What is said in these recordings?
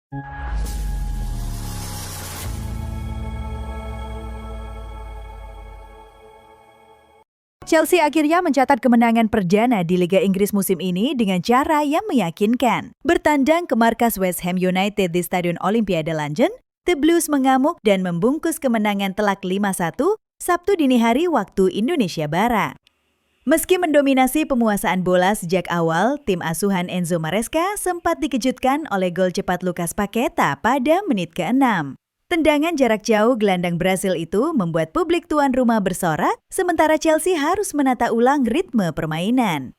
Chelsea akhirnya mencatat kemenangan perdana di Liga Inggris musim ini dengan cara yang meyakinkan. Bertandang ke markas West Ham United di Stadion Olimpiade London, The Blues mengamuk dan membungkus kemenangan telak 5-1 Sabtu dini hari waktu Indonesia Barat. Meski mendominasi penguasaan bola sejak awal, tim asuhan Enzo Maresca sempat dikejutkan oleh gol cepat Lucas Paqueta pada menit ke-6. Tendangan jarak jauh gelandang Brasil itu membuat publik tuan rumah bersorak, sementara Chelsea harus menata ulang ritme permainan.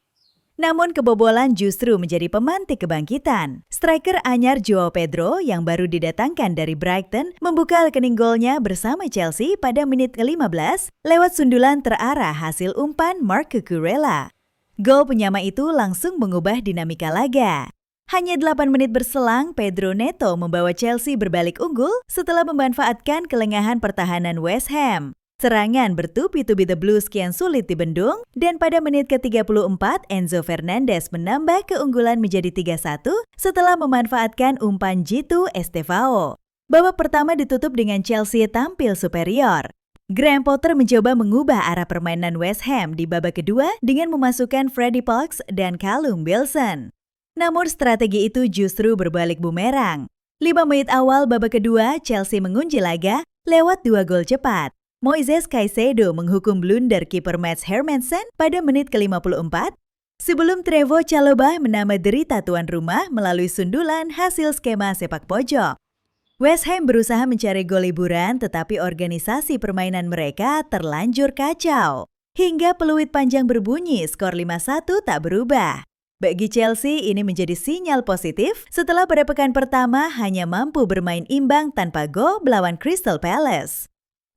Namun kebobolan justru menjadi pemantik kebangkitan. Striker anyar Joao Pedro yang baru didatangkan dari Brighton membuka rekening golnya bersama Chelsea pada menit ke-15 lewat sundulan terarah hasil umpan Marc Cucurella. Gol penyama itu langsung mengubah dinamika laga. Hanya 8 menit berselang, Pedro Neto membawa Chelsea berbalik unggul setelah memanfaatkan kelengahan pertahanan West Ham. Serangan bertubi-tubi The Blues kian sulit dibendung, dan pada menit ke-34 Enzo Fernandez menambah keunggulan menjadi 3-1 setelah memanfaatkan umpan Jitu Estevao. Babak pertama ditutup dengan Chelsea tampil superior. Graham Potter mencoba mengubah arah permainan West Ham di babak kedua dengan memasukkan Freddie Parks dan Callum Wilson. Namun strategi itu justru berbalik bumerang. 5 menit awal babak kedua, Chelsea mengunci laga lewat 2 gol cepat. Moises Caicedo menghukum blunder kiper Mats Hermansen pada menit ke-54, sebelum Trevoh Chalobah menambah derita tuan rumah melalui sundulan hasil skema sepak pojok. West Ham berusaha mencari gol liburan, tetapi organisasi permainan mereka terlanjur kacau. Hingga peluit panjang berbunyi, skor 5-1 tak berubah. Bagi Chelsea, ini menjadi sinyal positif setelah pada pekan pertama hanya mampu bermain imbang tanpa gol melawan Crystal Palace.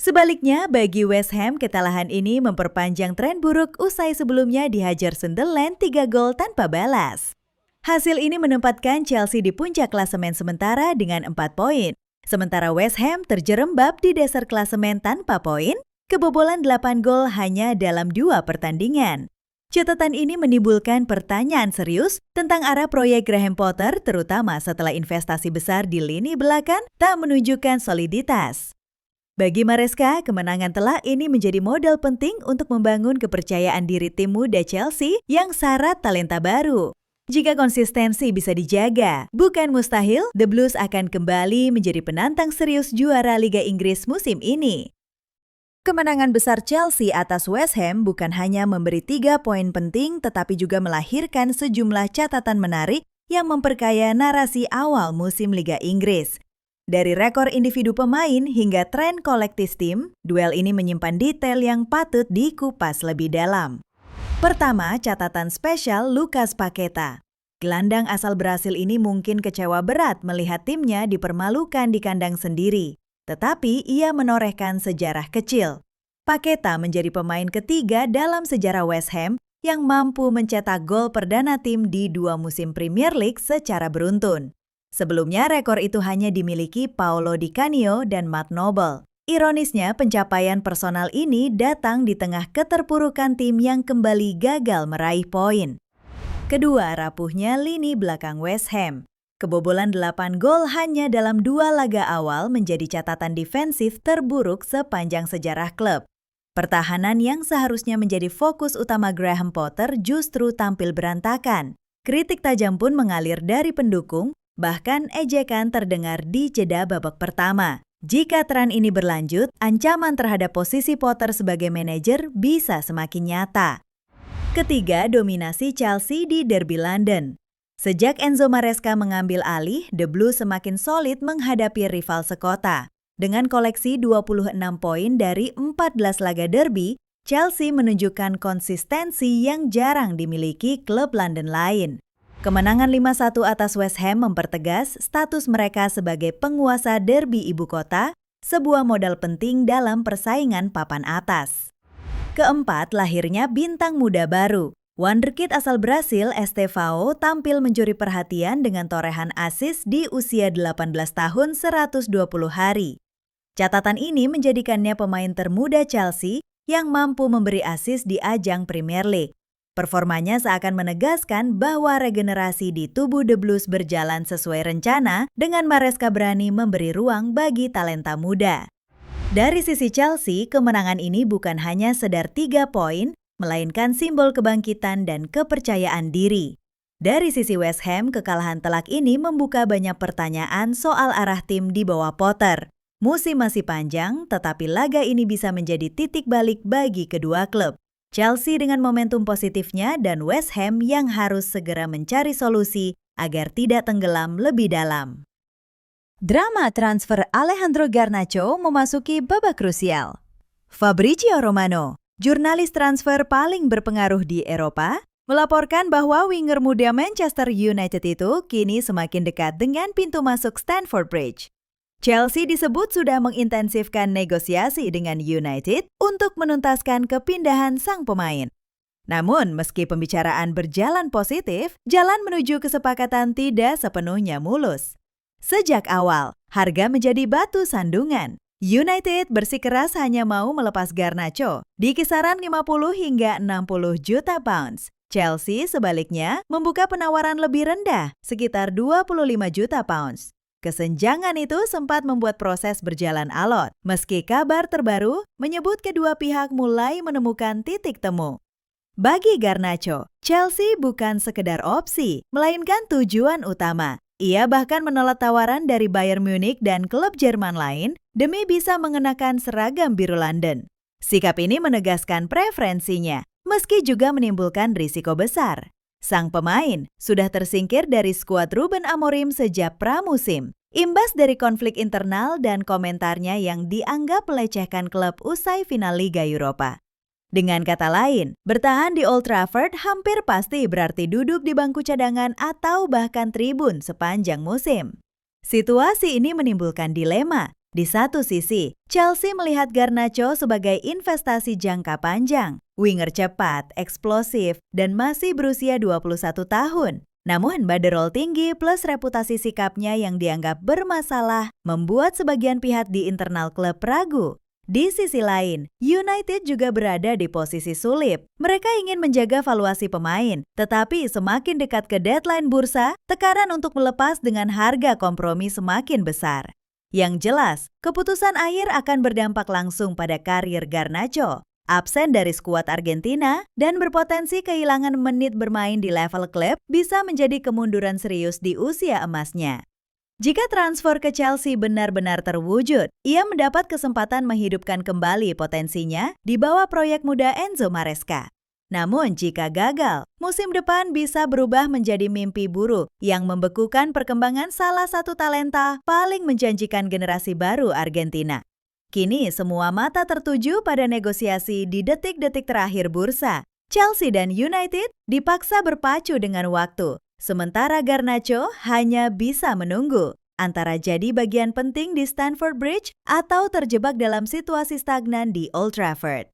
Sebaliknya, bagi West Ham, kekalahan ini memperpanjang tren buruk usai sebelumnya dihajar Sunderland 3 gol tanpa balas. Hasil ini menempatkan Chelsea di puncak klasemen sementara dengan 4 poin. Sementara West Ham terjerembab di dasar klasemen tanpa poin, kebobolan 8 gol hanya dalam 2 pertandingan. Catatan ini menimbulkan pertanyaan serius tentang arah proyek Graham Potter, terutama setelah investasi besar di lini belakang tak menunjukkan soliditas. Bagi Maresca, kemenangan telak ini menjadi modal penting untuk membangun kepercayaan diri tim muda Chelsea yang syarat talenta baru. Jika konsistensi bisa dijaga, bukan mustahil The Blues akan kembali menjadi penantang serius juara Liga Inggris musim ini. Kemenangan besar Chelsea atas West Ham bukan hanya memberi 3 poin penting, tetapi juga melahirkan sejumlah catatan menarik yang memperkaya narasi awal musim Liga Inggris. Dari rekor individu pemain hingga tren kolektif tim, duel ini menyimpan detail yang patut dikupas lebih dalam. Pertama, catatan spesial Lucas Paqueta. Gelandang asal Brasil ini mungkin kecewa berat melihat timnya dipermalukan di kandang sendiri. Tetapi ia menorehkan sejarah kecil. Paqueta menjadi pemain ketiga dalam sejarah West Ham yang mampu mencetak gol perdana tim di 2 musim Premier League secara beruntun. Sebelumnya rekor itu hanya dimiliki Paulo Di Canio dan Matt Noble. Ironisnya pencapaian personal ini datang di tengah keterpurukan tim yang kembali gagal meraih poin. Kedua, rapuhnya lini belakang West Ham. Kebobolan 8 gol hanya dalam 2 laga awal menjadi catatan defensif terburuk sepanjang sejarah klub. Pertahanan yang seharusnya menjadi fokus utama Graham Potter justru tampil berantakan. Kritik tajam pun mengalir dari pendukung, bahkan ejekan terdengar di jeda babak pertama. Jika tren ini berlanjut, ancaman terhadap posisi Potter sebagai manajer bisa semakin nyata. Ketiga, dominasi Chelsea di Derby London. Sejak Enzo Maresca mengambil alih, The Blues semakin solid menghadapi rival sekota. Dengan koleksi 26 poin dari 14 laga derby, Chelsea menunjukkan konsistensi yang jarang dimiliki klub London lain. Kemenangan 5-1 atas West Ham mempertegas status mereka sebagai penguasa derby ibu kota, sebuah modal penting dalam persaingan papan atas. Keempat, lahirnya bintang muda baru. Wonderkid asal Brasil, Estevao, tampil mencuri perhatian dengan torehan assist di usia 18 tahun 120 hari. Catatan ini menjadikannya pemain termuda Chelsea yang mampu memberi assist di ajang Premier League. Performanya seakan menegaskan bahwa regenerasi di tubuh The Blues berjalan sesuai rencana dengan Maresca berani memberi ruang bagi talenta muda. Dari sisi Chelsea, kemenangan ini bukan hanya sekedar 3 poin, melainkan simbol kebangkitan dan kepercayaan diri. Dari sisi West Ham, kekalahan telak ini membuka banyak pertanyaan soal arah tim di bawah Potter. Musim masih panjang, tetapi laga ini bisa menjadi titik balik bagi kedua klub. Chelsea dengan momentum positifnya dan West Ham yang harus segera mencari solusi agar tidak tenggelam lebih dalam. Drama transfer Alejandro Garnacho memasuki babak krusial. Fabrizio Romano, jurnalis transfer paling berpengaruh di Eropa, melaporkan bahwa winger muda Manchester United itu kini semakin dekat dengan pintu masuk Stamford Bridge. Chelsea disebut sudah mengintensifkan negosiasi dengan United untuk menuntaskan kepindahan sang pemain. Namun, meski pembicaraan berjalan positif, jalan menuju kesepakatan tidak sepenuhnya mulus. Sejak awal, harga menjadi batu sandungan. United bersikeras hanya mau melepas Garnacho di kisaran 50 hingga 60 juta pounds. Chelsea sebaliknya membuka penawaran lebih rendah, sekitar 25 juta pounds. Kesenjangan itu sempat membuat proses berjalan alot, meski kabar terbaru menyebut kedua pihak mulai menemukan titik temu. Bagi Garnacho, Chelsea bukan sekedar opsi, melainkan tujuan utama. Ia bahkan menolak tawaran dari Bayern Munich dan klub Jerman lain demi bisa mengenakan seragam biru London. Sikap ini menegaskan preferensinya, meski juga menimbulkan risiko besar. Sang pemain sudah tersingkir dari skuad Ruben Amorim sejak pramusim, imbas dari konflik internal dan komentarnya yang dianggap melecehkan klub usai final Liga Eropa. Dengan kata lain, bertahan di Old Trafford hampir pasti berarti duduk di bangku cadangan atau bahkan tribun sepanjang musim. Situasi ini menimbulkan dilema. Di satu sisi, Chelsea melihat Garnacho sebagai investasi jangka panjang, winger cepat, eksplosif, dan masih berusia 21 tahun. Namun, baderol tinggi plus reputasi sikapnya yang dianggap bermasalah membuat sebagian pihak di internal klub ragu. Di sisi lain, United juga berada di posisi sulit. Mereka ingin menjaga valuasi pemain, tetapi semakin dekat ke deadline bursa, tekanan untuk melepas dengan harga kompromi semakin besar. Yang jelas, keputusan akhir akan berdampak langsung pada karir Garnacho. Absen dari skuad Argentina dan berpotensi kehilangan menit bermain di level klub bisa menjadi kemunduran serius di usia emasnya. Jika transfer ke Chelsea benar-benar terwujud, ia mendapat kesempatan menghidupkan kembali potensinya di bawah proyek muda Enzo Maresca. Namun jika gagal, musim depan bisa berubah menjadi mimpi buruk yang membekukan perkembangan salah satu talenta paling menjanjikan generasi baru Argentina. Kini semua mata tertuju pada negosiasi di detik-detik terakhir bursa. Chelsea dan United dipaksa berpacu dengan waktu, sementara Garnacho hanya bisa menunggu antara jadi bagian penting di Stamford Bridge atau terjebak dalam situasi stagnan di Old Trafford.